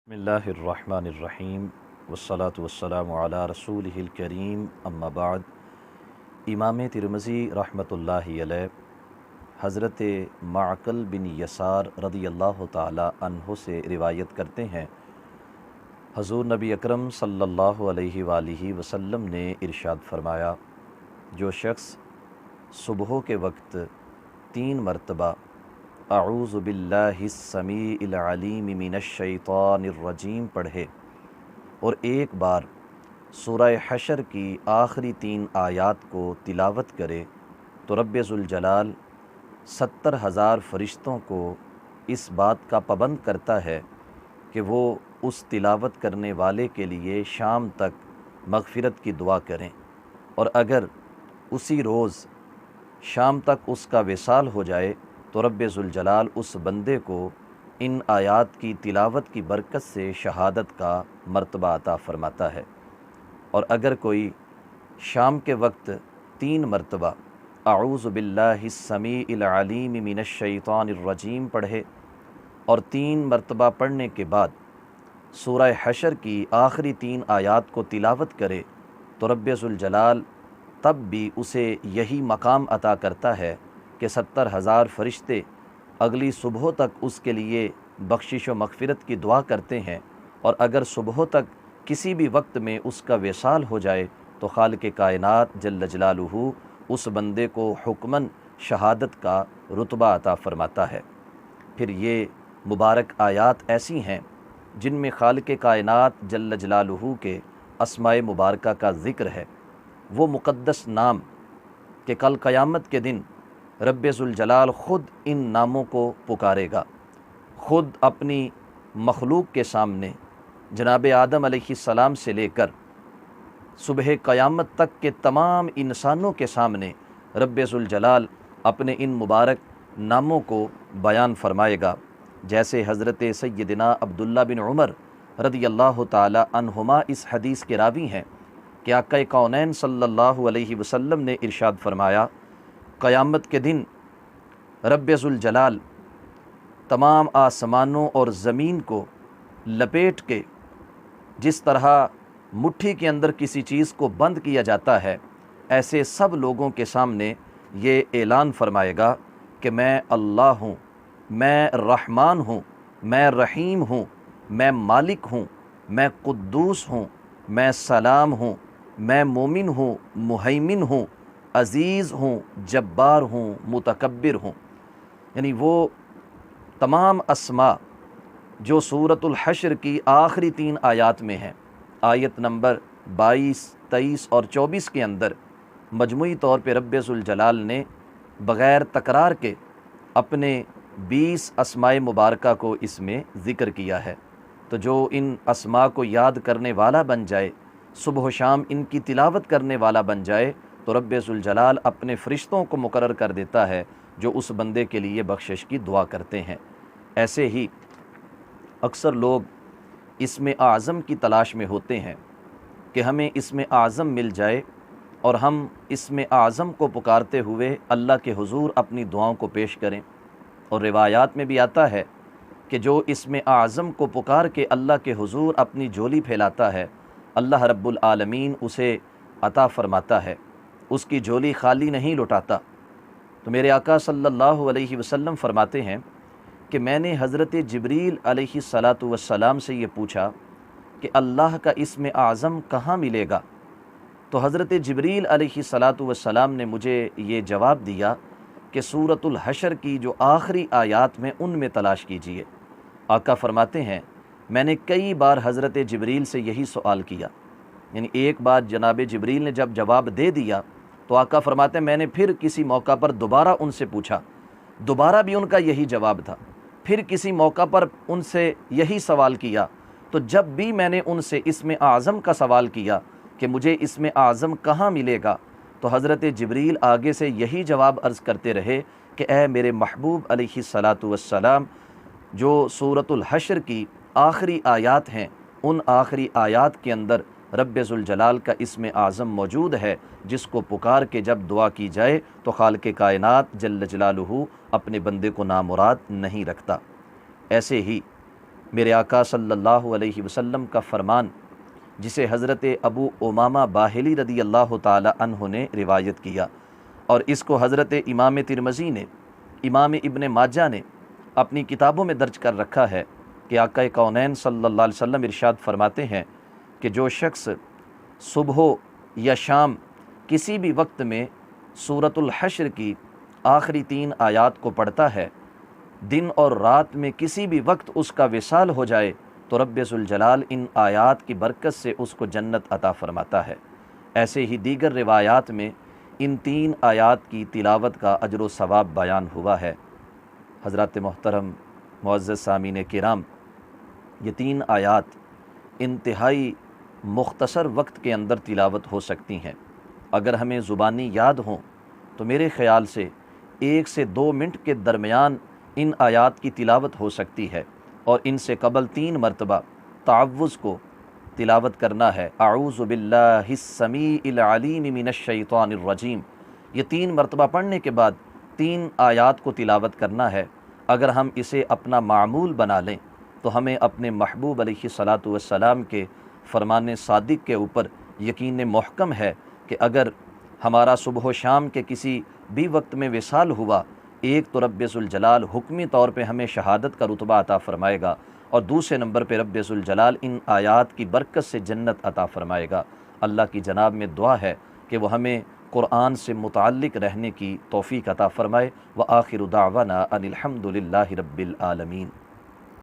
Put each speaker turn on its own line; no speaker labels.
بسم اللہ الرحمن الرحیم والصلاة والسلام علی رسولہ الکریم اما بعد۔ امام ترمذی رحمۃ اللہ علیہ حضرت معقل بن یسار رضی اللہ تعالی عنہ سے روایت کرتے ہیں، حضور نبی اکرم صلی اللہ علیہ وآلہ وسلم نے ارشاد فرمایا، جو شخص صبح کے وقت 3 مرتبہ اعوذ باللہ السمیع العلیم من الشیطان الرجیم پڑھے اور ایک بار سورہ حشر کی آخری 3 آیات کو تلاوت کرے تو رب ذوالجلال 70,000 فرشتوں کو اس بات کا پابند کرتا ہے کہ وہ اس تلاوت کرنے والے کے لیے شام تک مغفرت کی دعا کریں، اور اگر اسی روز شام تک اس کا وصال ہو جائے تو رب ذوالجلال اس بندے کو ان آیات کی تلاوت کی برکت سے شہادت کا مرتبہ عطا فرماتا ہے۔ اور اگر کوئی شام کے وقت 3 مرتبہ اعوذ باللہ السمیع العلیم من الشیطان الرجیم پڑھے اور 3 مرتبہ پڑھنے کے بعد سورہ حشر کی آخری 3 آیات کو تلاوت کرے تو رب ذوالجلال تب بھی اسے یہی مقام عطا کرتا ہے کہ 70,000 فرشتے اگلی صبح تک اس کے لیے بخشش و مغفرت کی دعا کرتے ہیں، اور اگر صبح تک کسی بھی وقت میں اس کا وصال ہو جائے تو خالق کائنات جل جلالہ اس بندے کو حکماً شہادت کا رتبہ عطا فرماتا ہے۔ پھر یہ مبارک آیات ایسی ہیں جن میں خالق کائنات جل جلالہ کے اسماء مبارکہ کا ذکر ہے، وہ مقدس نام کہ کل قیامت کے دن رب ذوالجلال خود ان ناموں کو پکارے گا، خود اپنی مخلوق کے سامنے جناب آدم علیہ السلام سے لے کر صبح قیامت تک کے تمام انسانوں کے سامنے رب ذوالجلال اپنے ان مبارک ناموں کو بیان فرمائے گا، جیسے حضرت سیدنا عبداللہ بن عمر رضی اللہ تعالی عنہما اس حدیث کے راوی ہیں کہ آقا کونین صلی اللہ علیہ وسلم نے ارشاد فرمایا، قیامت کے دن رب ذوالجلال تمام آسمانوں اور زمین کو لپیٹ کے جس طرح مٹھی کے اندر کسی چیز کو بند کیا جاتا ہے، ایسے سب لوگوں کے سامنے یہ اعلان فرمائے گا کہ میں اللہ ہوں، میں رحمان ہوں، میں رحیم ہوں، میں مالک ہوں، میں قدوس ہوں، میں سلام ہوں، میں مومن ہوں، مہیمن ہوں، عزیز ہوں، جبار ہوں، متکبر ہوں۔ یعنی وہ تمام اسماء جو سورۃ الحشر کی آخری 3 آیات میں ہیں، آیت نمبر 22، 23 اور 24 کے اندر مجموعی طور پہ رب ذوالجلال نے بغیر تکرار کے اپنے 20 اسماء مبارکہ کو اس میں ذکر کیا ہے۔ تو جو ان اسماء کو یاد کرنے والا بن جائے، صبح و شام ان کی تلاوت کرنے والا بن جائے، تو رب ذوالجلال اپنے فرشتوں کو مقرر کر دیتا ہے جو اس بندے کے لیے بخشش کی دعا کرتے ہیں۔ ایسے ہی اکثر لوگ اسم اعظم کی تلاش میں ہوتے ہیں کہ ہمیں اسم اعظم مل جائے اور ہم اسم اعظم کو پکارتے ہوئے اللہ کے حضور اپنی دعاؤں کو پیش کریں، اور روایات میں بھی آتا ہے کہ جو اسم اعظم کو پکار کے اللہ کے حضور اپنی جھولی پھیلاتا ہے، اللہ رب العالمین اسے عطا فرماتا ہے، اس کی جھولی خالی نہیں لوٹاتا۔ تو میرے آقا صلی اللہ علیہ وسلم فرماتے ہیں کہ میں نے حضرت جبریل علیہ السلام سے یہ پوچھا کہ اللہ کا اسم اعظم کہاں ملے گا؟ تو حضرت جبریل علیہ السلام نے مجھے یہ جواب دیا کہ سورۃ الحشر کی جو آخری آیات میں ان میں تلاش کیجئے۔ آقا فرماتے ہیں میں نے کئی بار حضرت جبریل سے یہی سوال کیا، یعنی ایک بار جناب جبریل نے جب جواب دے دیا تو آقا فرماتے ہیں میں نے پھر کسی موقع پر دوبارہ ان سے پوچھا، دوبارہ بھی ان کا یہی جواب تھا، پھر کسی موقع پر ان سے یہی سوال کیا، تو جب بھی میں نے ان سے اسم اعظم کا سوال کیا کہ مجھے اسم اعظم کہاں ملے گا، تو حضرت جبریل آگے سے یہی جواب عرض کرتے رہے کہ اے میرے محبوب علیہ السلام، جو سورۃ الحشر کی آخری آیات ہیں، ان آخری آیات کے اندر رب ذوالجلال کا اسم اعظم موجود ہے، جس کو پکار کے جب دعا کی جائے تو خالق کائنات جل جلالہ اپنے بندے کو نامراد نہیں رکھتا۔ ایسے ہی میرے آقا صلی اللہ علیہ وسلم کا فرمان جسے حضرت ابو امامہ باہلی رضی اللہ تعالی عنہ نے روایت کیا، اور اس کو حضرت امام ترمذی نے، امام ابن ماجہ نے اپنی کتابوں میں درج کر رکھا ہے کہ آقا کونین صلی اللہ علیہ وسلم ارشاد فرماتے ہیں کہ جو شخص صبح یا شام کسی بھی وقت میں سورۃ الحشر کی آخری 3 آیات کو پڑھتا ہے، دن اور رات میں کسی بھی وقت اس کا وصال ہو جائے تو رب ذوالجلال ان آیات کی برکت سے اس کو جنت عطا فرماتا ہے۔ ایسے ہی دیگر روایات میں ان 3 آیات کی تلاوت کا اجر و ثواب بیان ہوا ہے۔ حضرات محترم معزز سامعین کرام، یہ 3 آیات انتہائی مختصر وقت کے اندر تلاوت ہو سکتی ہیں۔ اگر ہمیں زبانی یاد ہوں تو میرے خیال سے 1 سے 2 منٹ کے درمیان ان آیات کی تلاوت ہو سکتی ہے، اور ان سے قبل 3 مرتبہ تعوذ کو تلاوت کرنا ہے۔ اعوذ باللہ السمیع العلیم من الشیطان الرجیم، یہ 3 مرتبہ پڑھنے کے بعد 3 آیات کو تلاوت کرنا ہے۔ اگر ہم اسے اپنا معمول بنا لیں تو ہمیں اپنے محبوب علیہ الصلاۃ والسلام کے فرمان صادق کے اوپر یقین محکم ہے کہ اگر ہمارا صبح و شام کے کسی بھی وقت میں وصال ہوا، ایک تو رب ذوالجلال حکمی طور پہ ہمیں شہادت کا رتبہ عطا فرمائے گا، اور دوسرے نمبر پہ رب ذوالجلال ان آیات کی برکت سے جنت عطا فرمائے گا۔ اللہ کی جناب میں دعا ہے کہ وہ ہمیں قرآن سے متعلق رہنے کی توفیق عطا فرمائے۔ وآخر دعوانا ان الحمد للہ رب العالمین۔